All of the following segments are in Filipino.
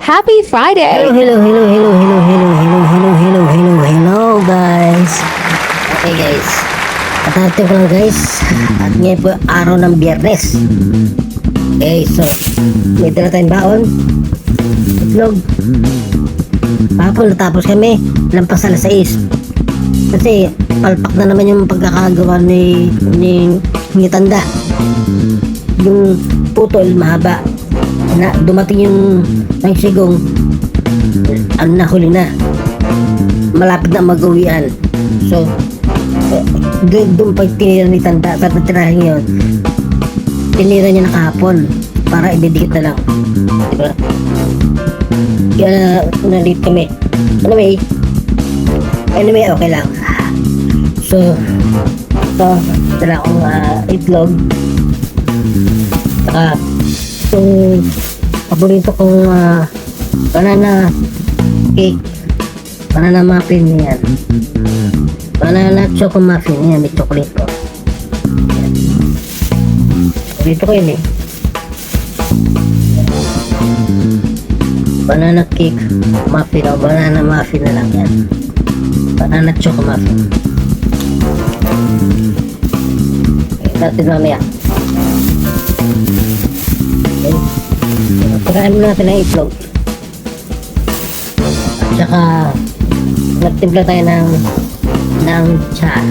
Happy Friday! Hello guys. Okay guys, patarating ko lang guys. At ngayon po araw ng Biyernes. Okay, so may dala tayong baon, itlog. Papon natapos kami, lampas alas 6. Kasi palpak na naman yung pagkakagawa ni tanda. Yung putol mahaba na dumating yung sigong ang nahuli na, malapit na mag-uwian. So doon pag tinira ni tanda sa tirahin yun, tinira niya na kahapon para ididikit na lang, diba? Kaya nalit kami. Anyway, okay lang. So ito, dala akong itlog, saka itong paborito kong banana cake, banana muffin yan, banana choco muffin yan, may chocolate po. Paborito ko yun eh. Banana cake muffin o banana muffin na lang yan, banana choco muffin. Okay, natin mamaya. Okay, pagkain muna natin ng itlog. At saka nagtimpla tayo ng cha,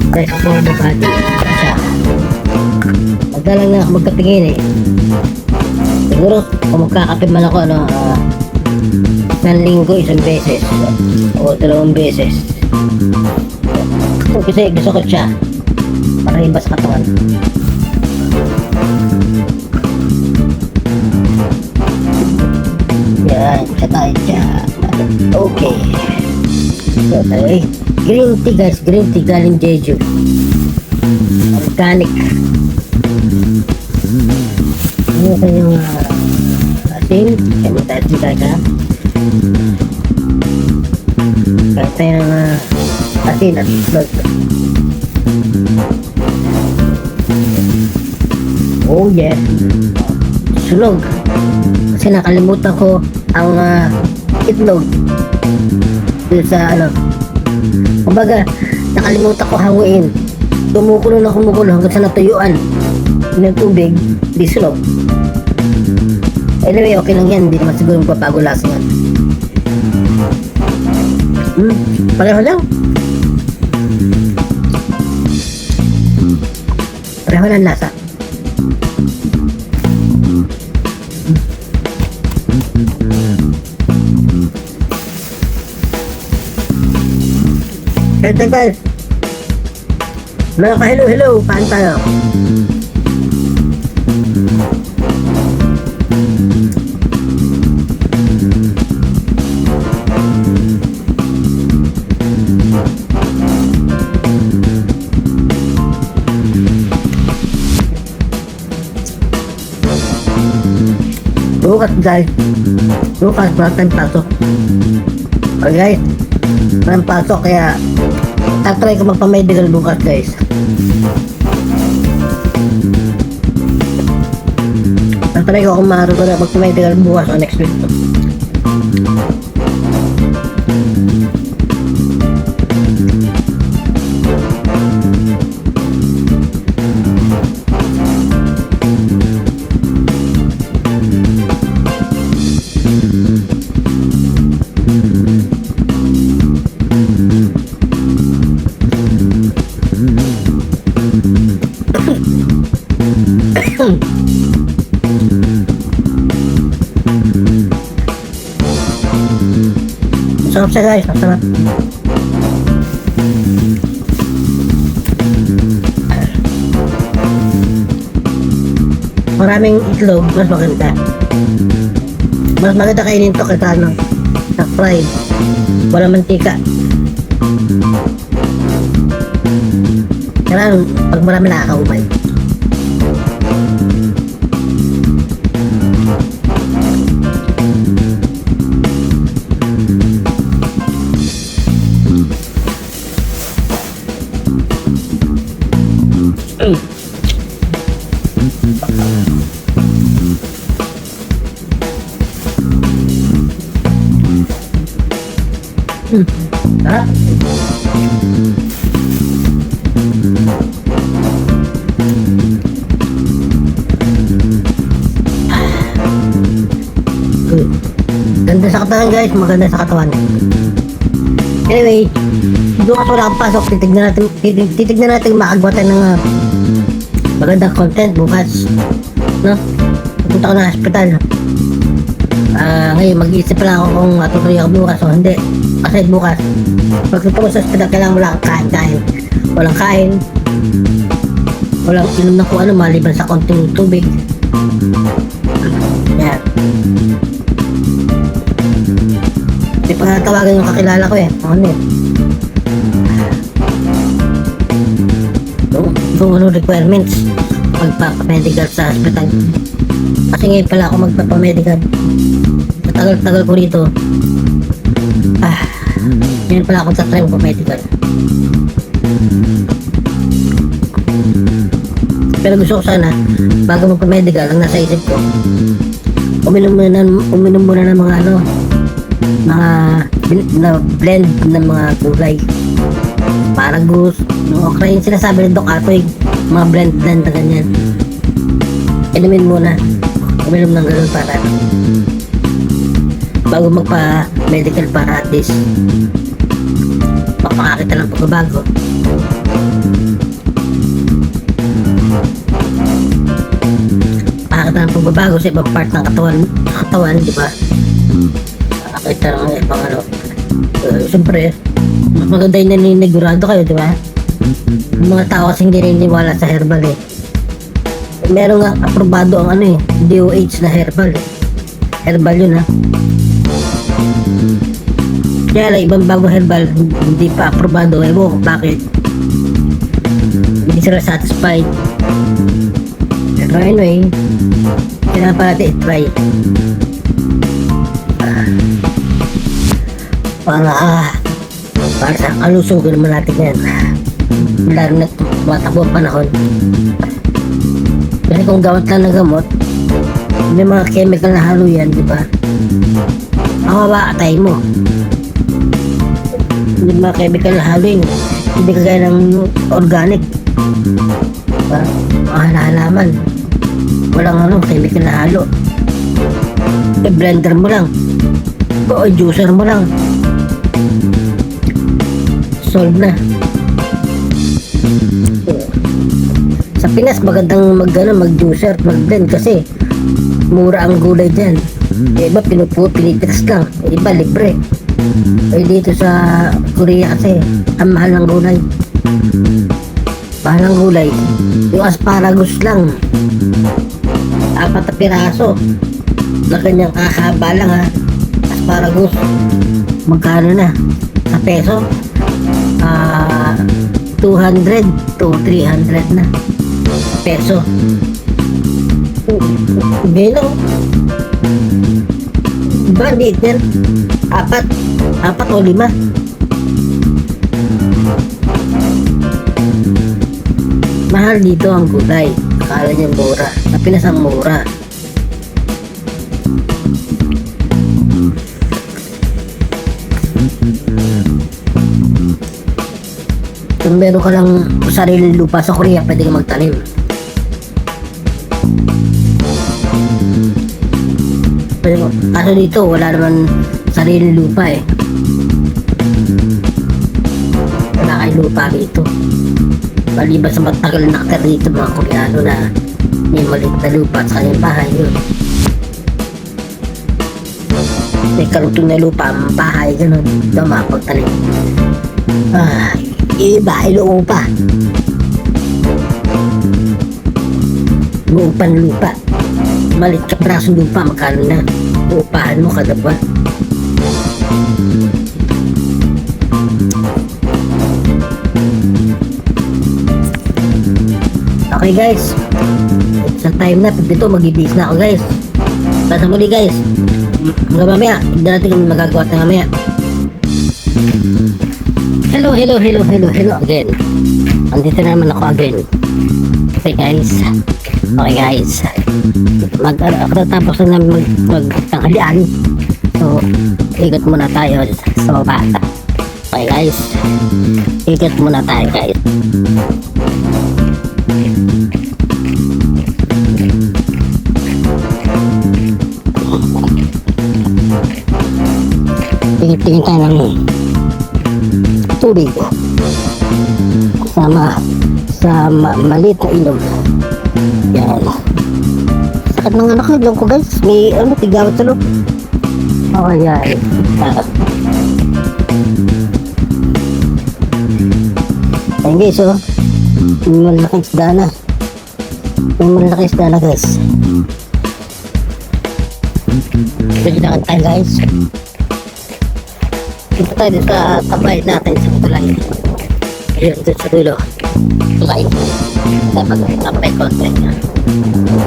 fresh for the body cha. Magdalang na ako magkatingin eh. Siguro kung magkakapit man ako isang linggo, isang beses o 2 beses. Kasi gusto ko siya para iba sa katawan. Yan, siya tayo siya. Okay. So tayo green tea guys, green tea galing Jeju, organic. Ano sa yung asin, kaya tayo sila ka. Kaya tayo ng asin at itlog. Oh yes, sunog. Kasi nakalimutan ko ang itlog dito sa kumbaga nakalimutan ko hanguin. Kumukulo hanggang sa natuyuan ng tubig, di sunog. Anyway, okay lang yan, hindi naman siguro magpapago lasa yan. Pareho lang. Pareho lang lasa. Kaya guys, mga ka-hello, paan tayo? Bukas guys, wala tayong pasok. Okay, walang pasok, kaya tatry ko magpa-medical bukas guys. Tatry ko kung maaari ko na magpa-medical bukas o next week. Masarap siya guys, masarap. Maraming itlog, mas maganda. Mas maganda kainin to kaysa sa fried. Wala mantika. Kaya pag marami nakakaumay. Sarap. Ganda sa katawan guys, maganda sa katawan. Anyway, doon ako nakapasok, titignan natin makagwatan ng magandang content bukas. No? Pupunta ko ng hospital. Ngayon, mag-iisip lang ako kung matutuloy ako bukas o hindi. Kasi bukas, pagpunta ko sa hospital, kailangan wala kang kain. Walang kain. Walang inom na kung ano, maliban sa konting tubig. Yan. Hindi pa nga tawagan yung kakilala ko eh. Ano eh. Kung ano requirements magpapamedical sa hospital. Kasi ngayon pala ako magpapamedical. Tagal-tagal ko rito. Ngayon pala ako tatry magpapamedical. Pero gusto ko sana bago magpapamedical, ang nasa isip ko, uminom muna ng mga mga blend ng mga gulay, paragus, okra, yung sinasabi ng Doc Atoy, mga blend na ganyan. Inumin muna, uminom ng ganun para bago magpa medical, para at least makakakita ng pagbabago. Makakita ng pagbabago sa ibang part ng katawan, di ba? Nakakita ng ibang ano. Siyempre, mas maganda yung naninigurado kayo, di ba? Yung mga tao kasing hindi naniniwala sa herbal eh. Meron nga aprobado ang ano eh, DOH na herbal eh. Herbal yun ha. Kaya lang, ibang bagong herbal, hindi pa aprobado. Ewan ko bakit. Hindi sila satisfied. Pero anyway, kailangan pa natin i-try. Para sa kalusugan naman natin yan. Lalo na matakbo ang panahon. Kasi kung gamot lang ng gamot, may mga chemical na halo yan, di ba? Mawawa atay mo. Hindi mga chemical na halo yun. Hindi kagaya ng organic. Diba? Mga halaman. Walang chemical na halo. I-blender mo lang. O juicer mo lang. Solve na. Sa Pinas magandang mag-juicer, mag-blend kasi mura ang gulay dyan. Iba pinipix lang, iba libre. Dito sa Korea kasi ang mahal ng gulay. Mahal ng gulay. Yung asparagus lang, 4 na piraso na kanyang kakaba lang ha. Asparagus, magkano na sa peso? 200 to 300 na peso. Belo. Diba, liit yan? 4 o 5. Mahal dito ang gulay. Akala niya mura. Sa Pinas ang mura. Kung meron ka lang sariling lupa sa Korea, pwede ka magtanim. Pero kaso dito, wala naman sariling lupa eh. Wala kayong lupa dito. Maliban sa matagal na nakatira dito mga Koreano na may maliit na lupa sa kanyang bahay yun. May karutong na lupa ang bahay, gano'n. Daw makapagtanim. Iba, iluupa. Luupan lupa. Malit sa prasong lupa, magkano na. Uupahan mo kada buwan. Okay guys, sa time na dito mag-ibis na ako guys. Sa muli guys, hanggang mamaya, hindi natin kung magagawa tayo mamaya. Hello again. Andito na naman ako again. Okay guys, tapos na magtanghalian. So, ikot muna tayo sa bata. Okay guys, ikot muna tayo guys. Tingin tayo ng tubig sa maliit na ilog. Yan. Sakit ng anak ko, ilong ko guys. May tigawat sa loob. Oh yan. Ayun guys, oh. May malaking isda na. May malaking isda na guys. Pwede na tayo guys. Dito tayo dito sa tabay natin sa tulay. Ayun, dito sa dulo. Tulay. Dapat tabay konti.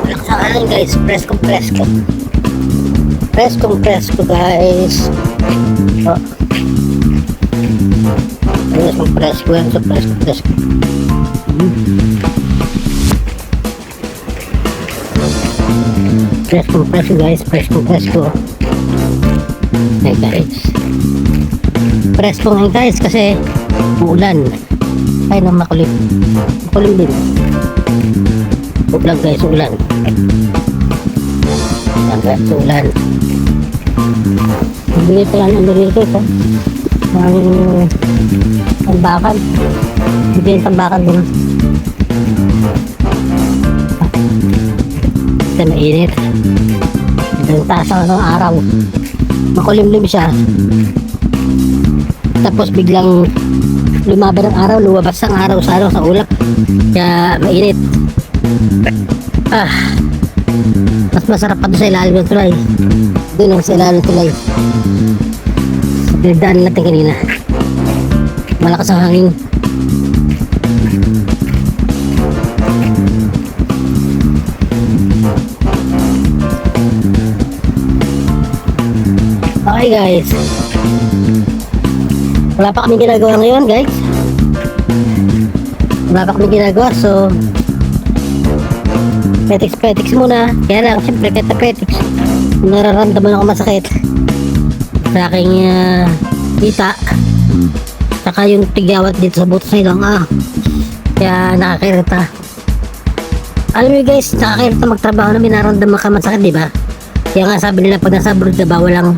Walang sa kanan guys. Preskong presko. Preskong presko guys. Oh. Ayun, sa presko yan. Sa preskong presko. Preskong presko guys. Preskong presko. Hey guys. Presko ngayon guys kasi uulan. Ay nang makulim. Makulim din. Ulan guys, ulan. Yan guys, ulan. Bili pa lang ang dito ito. Ang tambakan. Hindi yung tambakan din. Ito mainit. Ito yung taas ng araw. Makulimlim siya. Tapos biglang lumaban ang araw, lumabas ang araw sa ulap. Kaya mainit. Mas masarap pa doon sa ilalim ng tulay. Doon sa ilalim ng tulay. Pinagdaan natin kanina. Malakas ang hangin. Okay guys, wala pa kami ginagawa ngayon guys. Wala pa kami ginagawa, so petiks muna. Kaya lang siyempre kahit na petiks, nararamdaman ako masakit sa aking kita, saka yung tigawat dito sa butos na ilong. Kaya nakakairita. Alam niyo guys, nakakairita magtrabaho na minaramdaman ka masakit, diba? Kaya nga sabi nila pag nasa abroad ka, bawal lang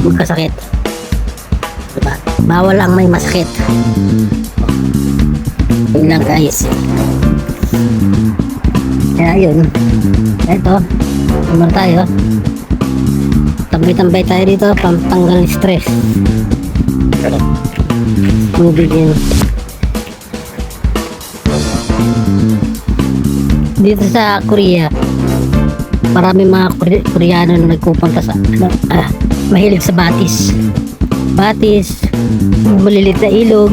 magkasakit, diba? Bawal lang may masakit. Yun lang guys. Kaya yun, eto, naman tayo, tambay tayo dito, pantanggal stress. Bibigyan dito sa Korea, marami mga Koreano na nagpupunta sa mahilig sa batis, malilit na ilog,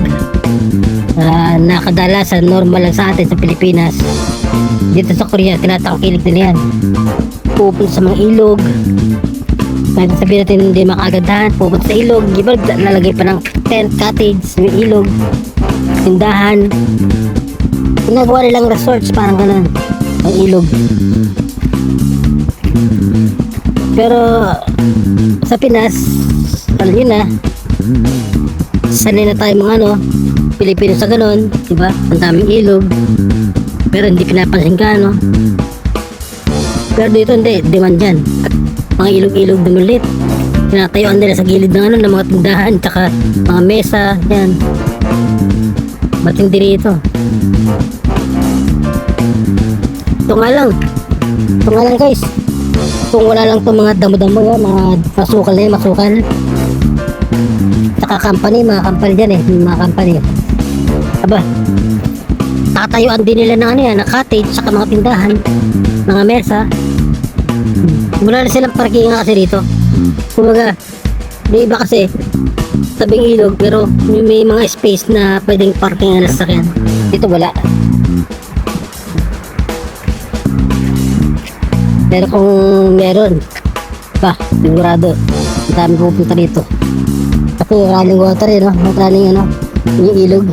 na kadalasan normal lang sa atin sa Pilipinas. Dito sa Korea tinatangkilik nila yan, pupunta sa mga ilog. Kahit sabihin natin hindi makagandahan, pupunta sa ilog, iba lalagay pa ng tent, cottage sa ilog, tindahan, ginagawa nilang resorts, parang ganun ang ilog. Pero sa Pinas, alam nyo na, sanay na tayo mga Pilipino sa ganun, diba? Ang daming ilog, pero hindi pinapansin ka, pero dito hindi, demand yan. Mga ilog-ilog na ulit, tinatayuan nila sa gilid ng ng mga tindahan, tsaka mga mesa, yan. Matindi rito. Ito nga lang guys, kung wala lang itong mga damo-damo yan, mga masukal na yan, masukal. Tsaka mga company dyan mga company. Aba, tatayuan din nila ng na cottage, tsaka mga tindahan, mga mesa. Wala na silang parking kasi dito. Kumaga, di iba kasi tabing ilog, pero may mga space na pwedeng parking na sasakyan. Dito wala. Pero kung meron, sigurado dami pupunta dito. Kasi running water running yung ilog,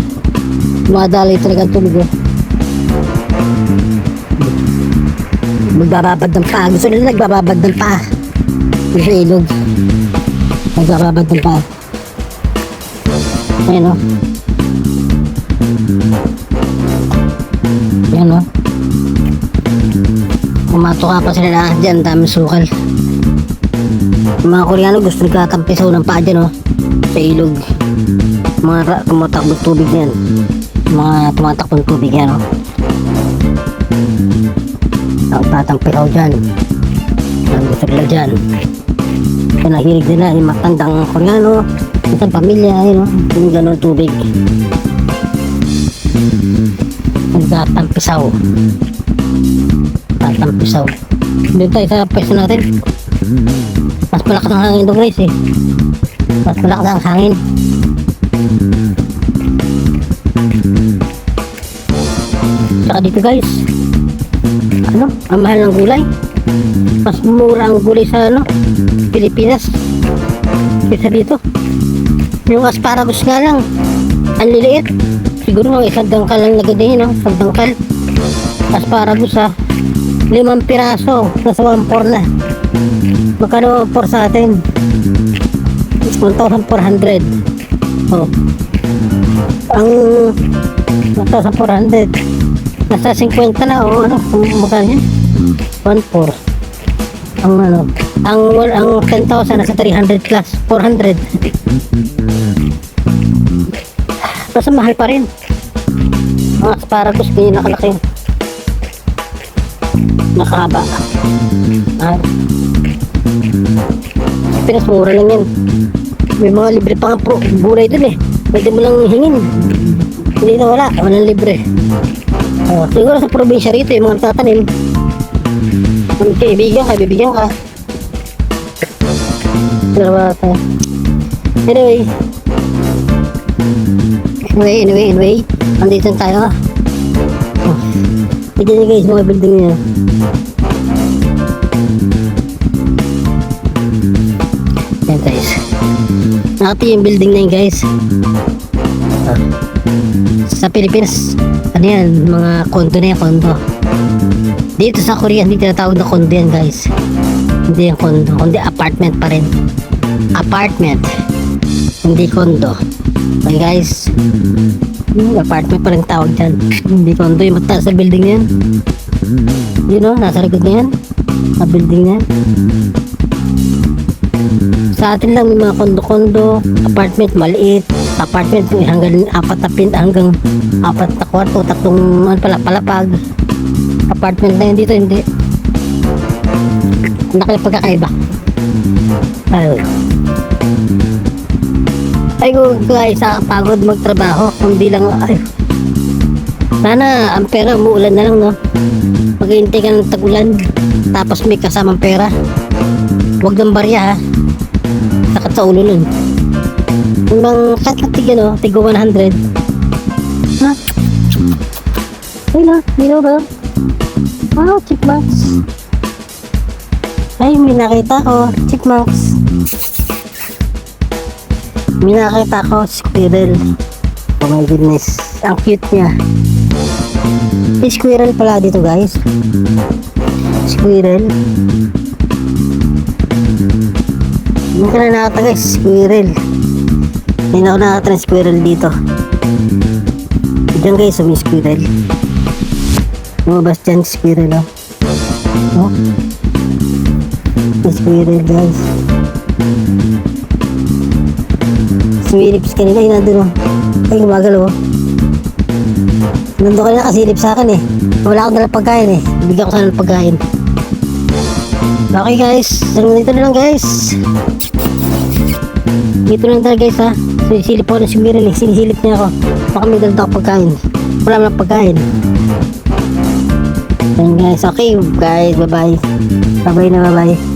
dumadaloy talaga ang tubig. Magbababad ng paa. Gusto nila nagbababad ng paa sa ilog. Nagbababad ng paa. Ayan o. Ayan o. Kumatuka pa sila na dyan, dami sukal. Yung mga Koreano gusto nagkatampisaw ng paa dyan o. Sa ilog. Mga tumatakbong tubig yan. Mga tumatakbong tubig yan o. Ang tatampisaw dyan. Ang gusto nila dyan. Kaya nahilig nila yung matandang Koreano. Isang pamilya, ayun o. Yung gano'ng tubig. Nagtatampisaw. Tatampisaw. Dito tayo sa pwesto natin. Mas malakas ang hangin doon guys eh. Mas malakas ang hangin. Saka dito guys, ano, ang mahal ng gulay. Mas mura ang gulay sa ano, Pilipinas kaysa dito. Yung asparagus nga lang, ang liliit. Siguro mga isang dangkal lang na ganyan, no? Isang dangkal asparagus ha, 5 piraso, nasa 1.4 na. Magkano 4 sa atin? 1,400. Oh. Ang 1,400 nasa 50 na o ano, magkano yan? 1.4. Ang ano, ang 10,000 nasa 300 plus 400. Basta mahal pa rin. Ang asparagus ganyan nakalaki, nakahaba. Pinas mura lang yan. May mga libre pa nga gulay dun eh. Pwede mo lang hingin. Hindi na wala, walang libre. Siguro sa probinsya rito yung mga tatanim, kaibigan ka, bibigyan ka. Anyway, andito tayo. Tignan nyo guys, mga building nyo. Yan guys, nakati yung building na yun guys. Sa Pilipinas, ano yan, mga condo na yan, condo. Dito sa Korea, hindi tinatawag na condo yan guys. Hindi yung condo, kundi apartment pa rin. Apartment, hindi condo. Okay guys, apartment pa rin tawag dyan. Hindi condo, yung mataas sa building na yan. Yun o, nasa likod na yan, sa building na yan. Sa atin lang may mga kondo-kondo, apartment maliit, apartment hanggang 4 hanggang 4 na kwarto, 3 palapag. Apartment na yun, dito hindi. Nakaya pagkakaiba. Ay guys, pagod magtrabaho, kundi lang ay. Sana ang pera umuulan na lang no. Maghihintay ka ng tag-ulan, tapos may kasamang pera. Huwag ng barya ha. Sakat sa ulo nun. Yung mga katig ano, tigo 100. Ha? Ay na, dino ba? Wow, chipmunks. Ay, may nakita ko, chipmunks. May nakita ko, squirrel. Oh my goodness, ang cute niya. May squirrel pala dito guys. Squirrel. Hindi ka na nakata guys, squirrel. Hindi na ako nakata ng squirrel dito. Diyan guys, may squirrel. Lumabas dyan squirrel oh. Oh. May squirrel guys. Sumilips kanina, yun nandun oh. Ay, gumagalaw oh. Nandun kanina kasilip sa akin eh. Wala akong dalang pagkain eh. Bigyan ko sana ng pagkain. Okay guys, dito na lang guys. Dito na lang tayo guys ha. Sinisilip ako ng sumiril eh. Sinisilip niya ako. Baka may dalang ako pagkain. Wala mo lang pagkain. Ayan guys, okay guys, bye bye. Bye bye na bye bye.